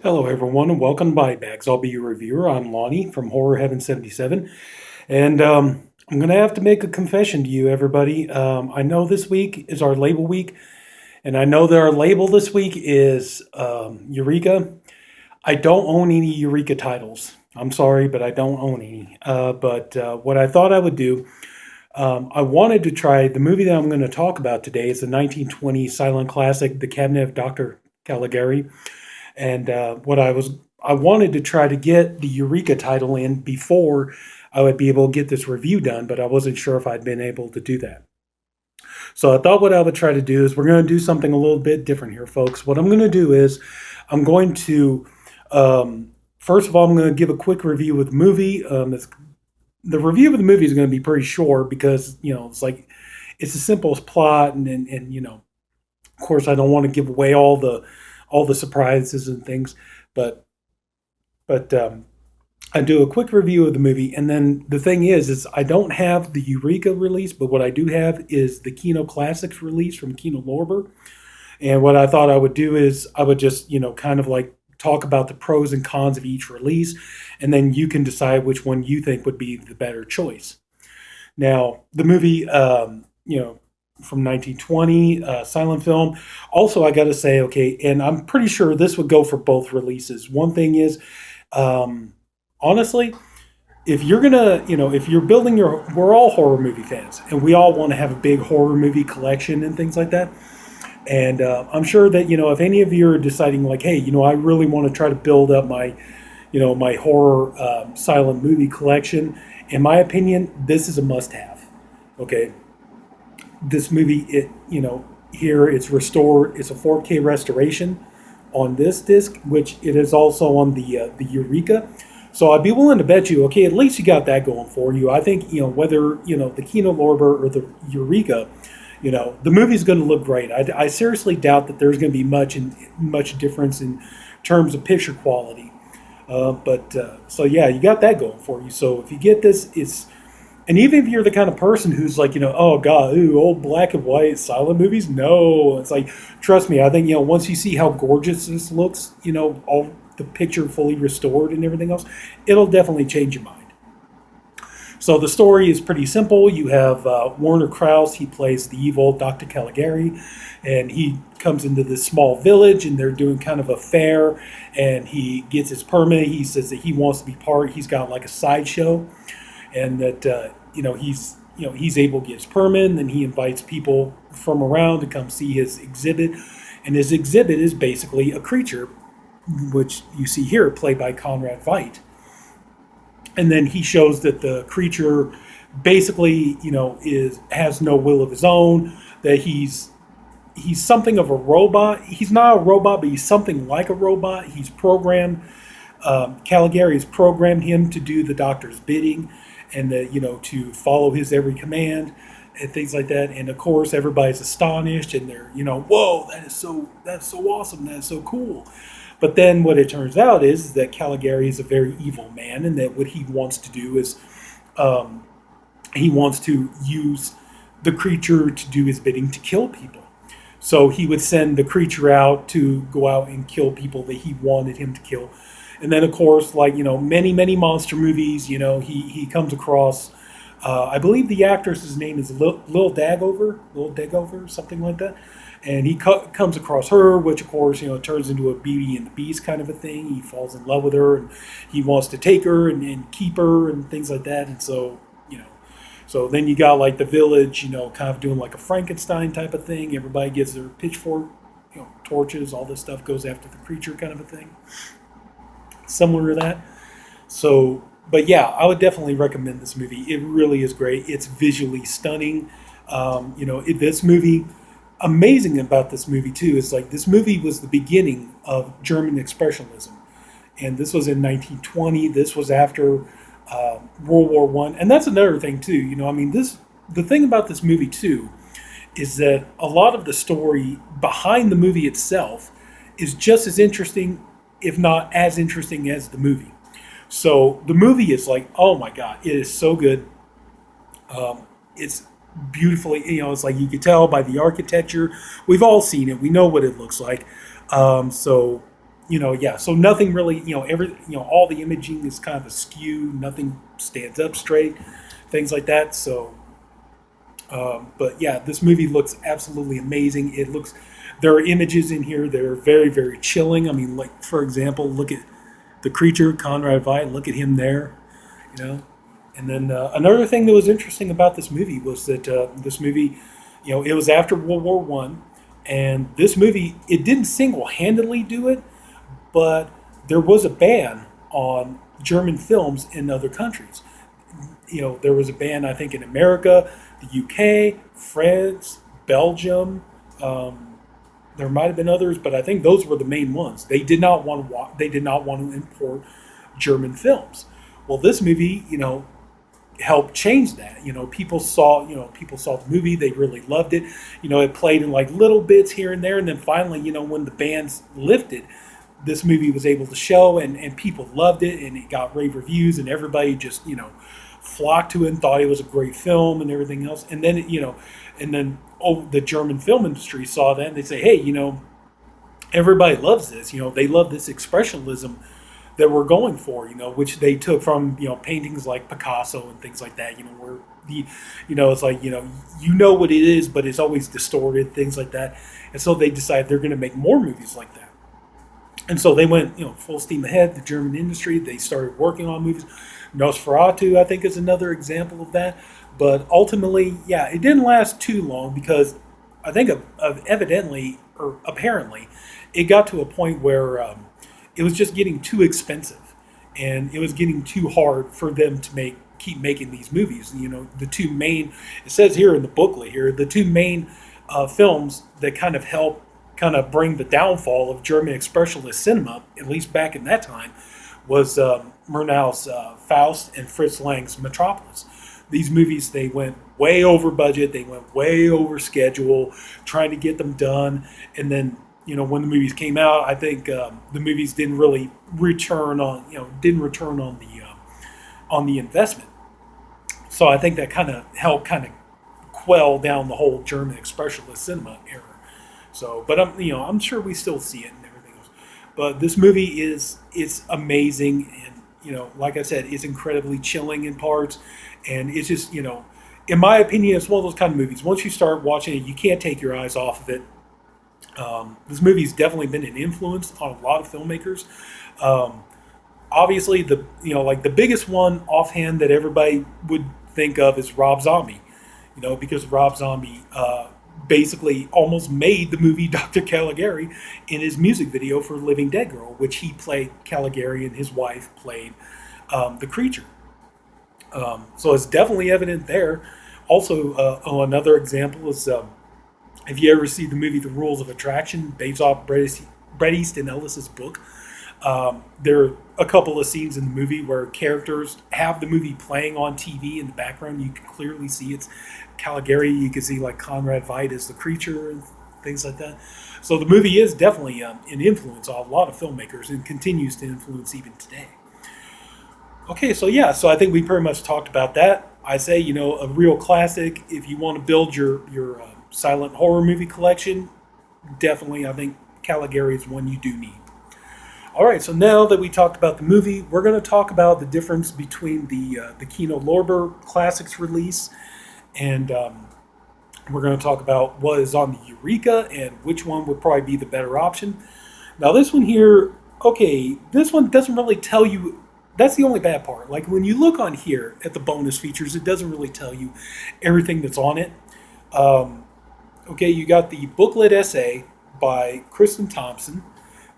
Hello, everyone, and welcome to Buy Bags. I'll be your reviewer. I'm Lonnie from Horror Heaven77, and I'm going to have to make a confession to you, everybody. I know this week is our label week, and I know that our label this week is Eureka. I don't own any Eureka titles. I'm sorry, but I don't own any. But what I thought I would do, I wanted to try the movie that I'm going to talk about today. It's the 1920 silent classic, The Cabinet of Dr. Caligari. And I wanted to try to get the Eureka title in before I would be able to get this review done, but I wasn't sure if I'd been able to do that. So I thought what I would try to do is we're going to do something a little bit different here, folks. What I'm going to do is I'm going to, first of all, I'm going to give a quick review of the movie. The review of the movie is going to be pretty short because, it's the simplest plot, and of course, I don't want to give away all the surprises and things, but I do a quick review of the movie, and then the thing is I don't have the Eureka release, but what I do have is the Kino Classics release from Kino Lorber. And what I thought I would do is I would just kind of like talk about the pros and cons of each release, and then you can decide which one you think would be the better choice. Now, the movie, from 1920, silent film. Also, I got to say, okay, and I'm pretty sure this would go for both releases. One thing is, honestly, if you're gonna, if you're building we're all horror movie fans, and we all want to have a big horror movie collection and things like that. And I'm sure that if any of you are deciding like, hey, I really want to try to build up my, my horror silent movie collection. In my opinion, this is a must-have. Okay, this movie, here it's restored. It's a 4K restoration on this disc, which it is also on the Eureka. So I'd be willing to bet you, okay, at least you got that going for you. I think whether the Kino Lorber or the Eureka, the movie's going to look great. I seriously doubt that there's going to be much difference in terms of picture quality. So yeah, you got that going for you. So if you get this, and even if you're the kind of person who's like, oh God, ooh, old black and white silent movies, no, it's like, trust me, I think, once you see how gorgeous this looks, all the picture fully restored and everything else, it'll definitely change your mind. So the story is pretty simple. You have Werner Krauss. He plays the evil Dr. Caligari, and he comes into this small village, and they're doing kind of a fair, and he gets his permit. He says that he wants to be part. He's got like a sideshow, and that he's able to get his permit, and then he invites people from around to come see his exhibit, and his exhibit is basically a creature, which you see here played by Conrad Veidt. And then he shows that the creature basically, has no will of his own, that he's something of a robot. He's not a robot, but he's something like a robot. He's programmed. Caligari has programmed him to do the doctor's bidding, and to follow his every command and things like that. And of course, everybody's astonished, and they're whoa, that's so awesome, that's so cool. But then what it turns out is that Caligari is a very evil man, and that what he wants to do is he wants to use the creature to do his bidding, to kill people. So he would send the creature out to go out and kill people that he wanted him to kill. And then, of course, like, many monster movies, he comes across, I believe the actress's name is Lil Dagover, something like that. And he comes across her, which, of course, turns into a Beauty and the Beast kind of a thing. He falls in love with her, and he wants to take her and keep her and things like that. And so, so then you got like the village, kind of doing like a Frankenstein type of thing. Everybody gets their pitchfork, torches, all this stuff goes after the creature kind of a thing. Similar to that. So, but yeah, I would definitely recommend this movie. It really is great. It's visually stunning. This movie, amazing about this movie too, is like this movie was the beginning of German Expressionism. And this was in 1920. This was after World War One. And that's another thing too. The thing about this movie too is that a lot of the story behind the movie itself is just as interesting, if not as interesting as the movie. So the movie is like, oh my God, it is so good. It's beautifully, it's like you could tell by the architecture. We've all seen it. We know what it looks like. So yeah. So nothing really, all the imaging is kind of askew. Nothing stands up straight, things like that. So, but yeah, this movie looks absolutely amazing. There are images in here that are very, very chilling. I mean, like for example, look at the creature, Conrad Veidt. Look at him there, you know. And then another thing that was interesting about this movie was that this movie, it was after World War One, and this movie it didn't single-handedly do it, but there was a ban on German films in other countries. There was a ban, I think, in America, the UK, France, Belgium. There might have been others, but I think those were the main ones. They did not want to. They did not want to import German films. Well, this movie, helped change that. People saw the movie. They really loved it. It played in like little bits here and there, and then finally, when the bans lifted, this movie was able to show, and people loved it, and it got rave reviews, and everybody just flocked to it and thought it was a great film and everything else. And then the German film industry saw that, and they say, hey, everybody loves this. They love this expressionism that we're going for, which they took from, paintings like Picasso and things like that, where it's like, what it is, but it's always distorted, things like that. And so they decided they're going to make more movies like that. And so they went, full steam ahead, the German industry. They started working on movies. Nosferatu, I think, is another example of that. But ultimately, yeah, it didn't last too long because I think evidently or apparently it got to a point where it was just getting too expensive, and it was getting too hard for them to keep making these movies. The two main, it says here in the booklet here, the two main films that kind of bring the downfall of German expressionist cinema, at least back in that time, was Murnau's Faust and Fritz Lang's Metropolis. These movies, they went way over budget, they went way over schedule, trying to get them done, and then when the movies came out, I think the movies didn't really return on the investment. So I think that kind of helped quell down the whole German expressionist cinema era. So, but I'm sure we still see it and everything else. But this movie it's amazing, and like I said, it's incredibly chilling in parts, and it's just in my opinion, it's one of those kind of movies. Once you start watching it, you can't take your eyes off of it. This movie's definitely been an influence on a lot of filmmakers. Obviously, the biggest one offhand that everybody would think of is Rob Zombie. Because Rob Zombie basically almost made the movie Dr. Caligari in his music video for Living Dead Girl, which he played Caligari and his wife played the creature. So it's definitely evident there. Also, another example is. If you ever see the movie The Rules of Attraction, based off Bret Easton Ellis's book, there are a couple of scenes in the movie where characters have the movie playing on TV in the background. You can clearly see it's Caligari. You can see like Conrad Veidt as the creature and things like that. So the movie is definitely an influence on a lot of filmmakers and continues to influence even today. Okay, so I think we pretty much talked about that. I say, a real classic. If you want to build your silent horror movie collection, definitely I think Caligari is one you do need. Alright, so now that we talked about the movie, we're going to talk about the difference between the Kino Lorber Classics release, and we're going to talk about what is on the Eureka and which one would probably be the better option. Now this one here, okay, this one doesn't really tell you. That's the only bad part. Like when you look on here at the bonus features, it doesn't really tell you everything that's on it. Okay, you got the booklet essay by Kristen Thompson,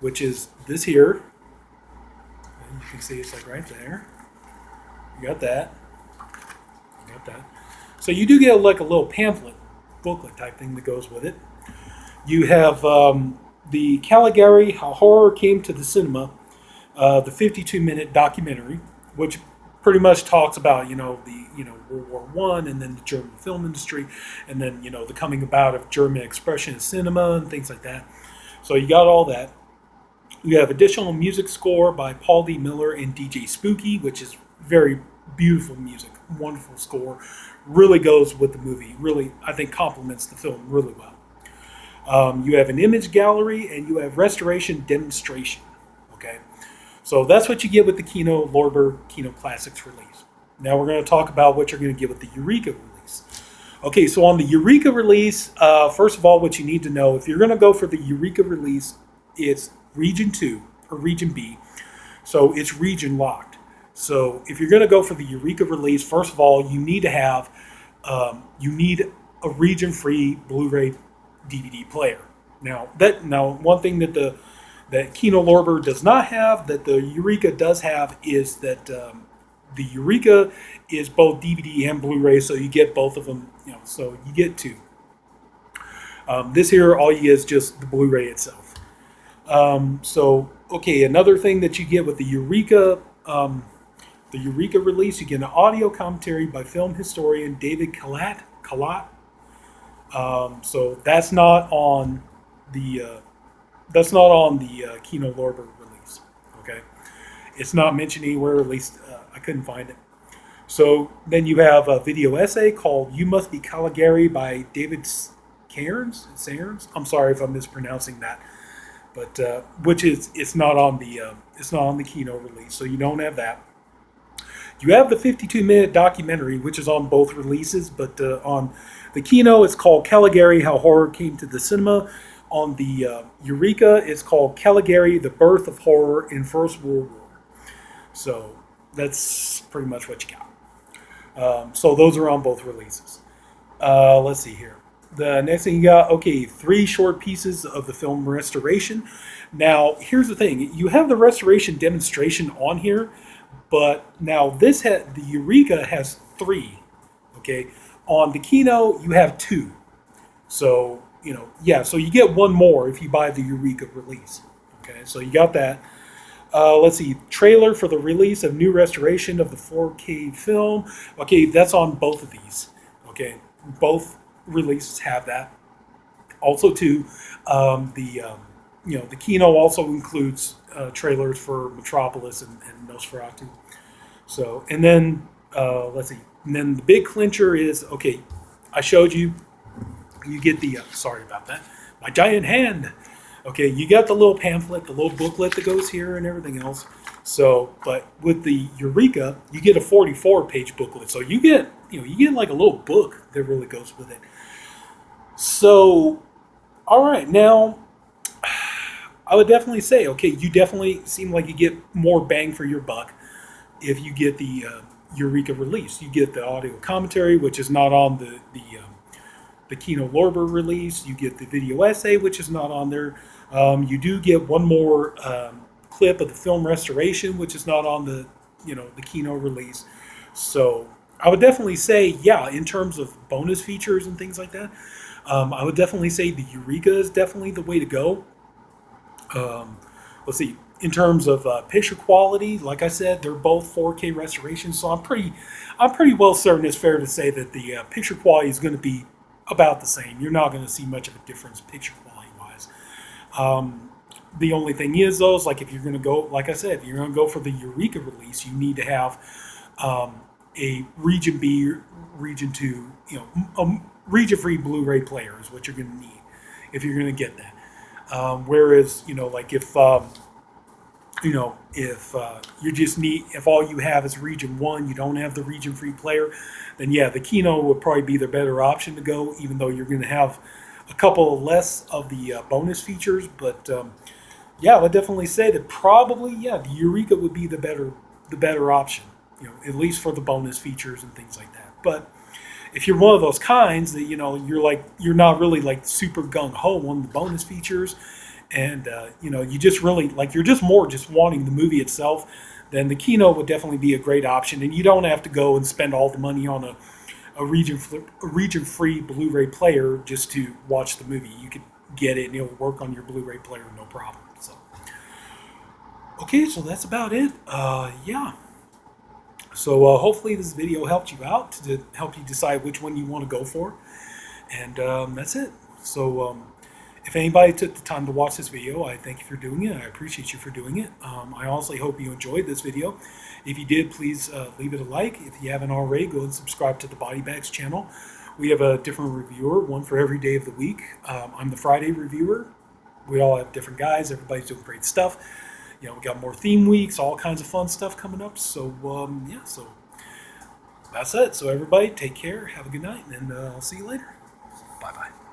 which is this here. And you can see it's like right there. You got that. So you do get like a little pamphlet, booklet type thing that goes with it. You have the Caligari, How Horror Came to the Cinema, the 52-minute documentary, which pretty much talks about World War One and then the German film industry, and then the coming about of German expressionist cinema and things like that. So you got all that. You have additional music score by Paul D. Miller and DJ Spooky, which is very beautiful music, wonderful score, really goes with the movie. Really, I think complements the film really well. You have an image gallery and you have restoration demonstration. Okay, so that's what you get with the Kino Lorber Kino Classics release. Now we're going to talk about what you're going to get with the Eureka release. Okay, so on the Eureka release, first of all, what you need to know, if you're going to go for the Eureka release, it's Region 2 or Region B, so it's region locked. So if you're going to go for the Eureka release, first of all, you need to have, you need a region-free Blu-ray DVD player. Now one thing that Kino Lorber does not have, that the Eureka does have, is that the Eureka is both DVD and Blu-ray, so you get both of them. So you get two. This here, all you get is just the Blu-ray itself. So okay, another thing that you get with the Eureka release, you get an audio commentary by film historian David Kalat. So that's not on the Kino Lorber release. Okay, it's not mentioned anywhere. At least I couldn't find it. So then you have a video essay called "You Must Be Caligari" by David Cairns. I'm sorry if I'm mispronouncing that, but it's not on the Kino release, so you don't have that. You have the 52-minute documentary, which is on both releases, but on the Kino, it's called Caligari: How Horror Came to the Cinema. On the Eureka, it's called Caligari: The Birth of Horror in First World War. So that's pretty much what you got. So those are on both releases. Let's see here. The next thing you got, okay, 3 short pieces of the film restoration. Now, here's the thing. You have the restoration demonstration on here, but now the Eureka has 3, okay? On the Kino, you have 2. So, so you get 1 more if you buy the Eureka release, okay? So you got that. Let's see, trailer for the release of new restoration of the 4K film. Okay, that's on both of these, okay? Both releases have that. Also, too, the Kino also includes trailers for Metropolis and Nosferatu. So, and then let's see, and then the big clincher is, okay, I showed you. You get the sorry about that, my giant hand. Okay, you got the little pamphlet, the little booklet that goes here, and everything else. So, but with the Eureka, you get a 44-page booklet. So you get like a little book that really goes with it. So, all right, now I would definitely say, okay, you definitely seem like you get more bang for your buck if you get the Eureka release. You get the audio commentary, which is not on the Kino Lorber release. You get the video essay, which is not on there. You do get 1 more clip of the film restoration, which is not on the Kino release. So I would definitely say, yeah, in terms of bonus features and things like that, I would definitely say the Eureka is definitely the way to go. Let's see. In terms of picture quality, like I said, they're both 4K restorations, so I'm pretty well certain it's fair to say that the picture quality is going to be about the same. You're not going to see much of a difference picture quality wise. The only thing is, though, is like if you're going to go, like I said, if you're going to go for the Eureka release, you need to have a Region B, Region 2, a region-free Blu-ray player is what you're going to need if you're going to get that. Whereas, like if you just need, if all you have is Region 1, you don't have the region-free player, then yeah, the Kino would probably be the better option to go, even though you're going to have a couple less of the bonus features. But yeah, I would definitely say that probably, yeah, the Eureka would be the better option, at least for the bonus features and things like that. But if you're one of those kinds that, you're not really like super gung-ho on the bonus features, and you just really you're just more just wanting the movie itself, then the Kino would definitely be a great option, and you don't have to go and spend all the money on a region-free Blu-ray player just to watch the movie. You could get it and it'll work on your Blu-ray player no problem. So okay, so that's about it. Yeah. So hopefully this video helped you out to help you decide which one you want to go for, and that's it. So if anybody took the time to watch this video, I thank you for doing it. I appreciate you for doing it. I honestly hope you enjoyed this video. If you did, please leave it a like. If you haven't already, go and subscribe to the Body Bags channel. We have a different reviewer, one for every day of the week. I'm the Friday reviewer. We all have different guys. Everybody's doing great stuff. we got more theme weeks, all kinds of fun stuff coming up. So yeah, so that's it. So everybody, take care, have a good night, and I'll see you later. Bye bye.